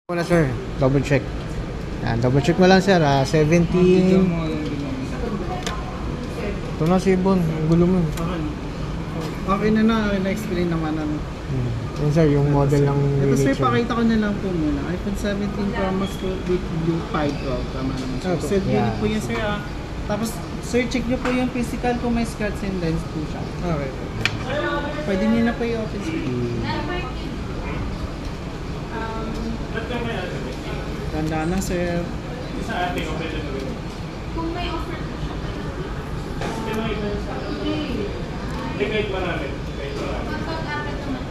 Muna sir, double check. Yan, double check mo lang sir, 17. Ito na si Ibon, ang gulo mo. Okay na, na-explain naman ano. Yan sir, yung model ng Ito sir, Miniature. pakita ko na lang po muna. iPhone 17 Pro Max with Blue 512. Tama naman sir. Okay. Set unit Yeah. po yan sir. Tapos sir, check nyo po yung physical kung may scratch and lens po siya. Okay. Pwede nyo na po i-open sir. Tanda na sir. Kung may offer po siya. Kapag-apat naman.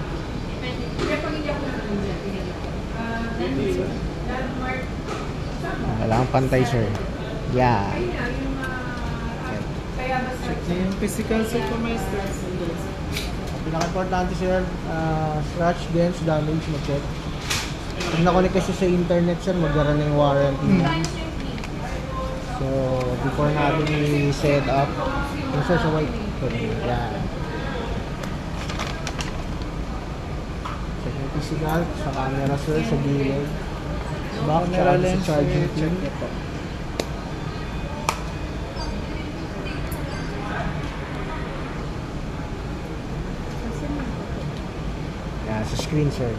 Depende. Kaya pag hindi ako landmark. Kailangan pantay sir. Yeah. Kaya basta. Check nyo yung physical sir kung may scratch and lens. Pinaka-importante sir, scratch, dents, damage, mag-check. Pag nakunik kasi sa internet sir, magkaroon na yung warranty. So, before natin i-set up, yung sir sa white. Yan. Check yung physical, sa camera sir, sa gilid. Back, Camera tsaka sa lens, charging check pin. nyo po. Yan, sa screen sir.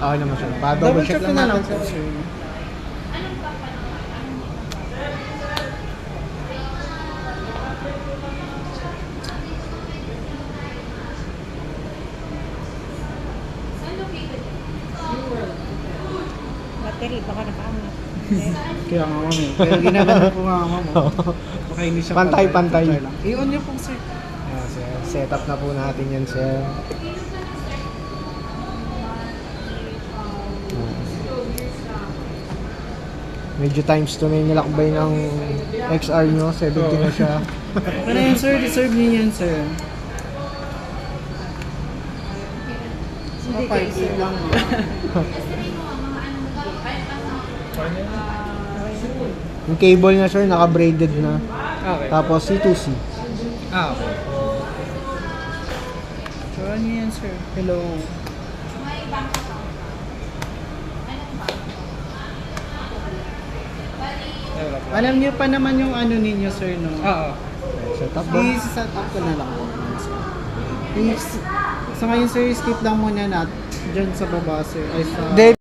Okay naman sir. Pa-double check lang na natin lang po sir. sir. Battery, baka nakaangat. Kaya nga mami. Kaya ginagano po nga mami. Baka hindi siya Pantay-pantay. I-on nyo po sir. Yan, sir. Set up na po natin yan sir. Medyo times 2 na yung nilakbay ng XR nyo. 70 na siya. Ano yun sir? Deserve niyo yan sir. Mga 5K lang. Yung cable na sir, naka-braided na. Okay. Tapos C2C. Okay. So ano yan sir? Hello. Alam niyo pa naman yung ano ninyo sir no? Oo. Set up ba? I-set up ko na lang po. So ngayon sir, skip lang muna natin dyan sa baba sir. Ay sa... Hindi,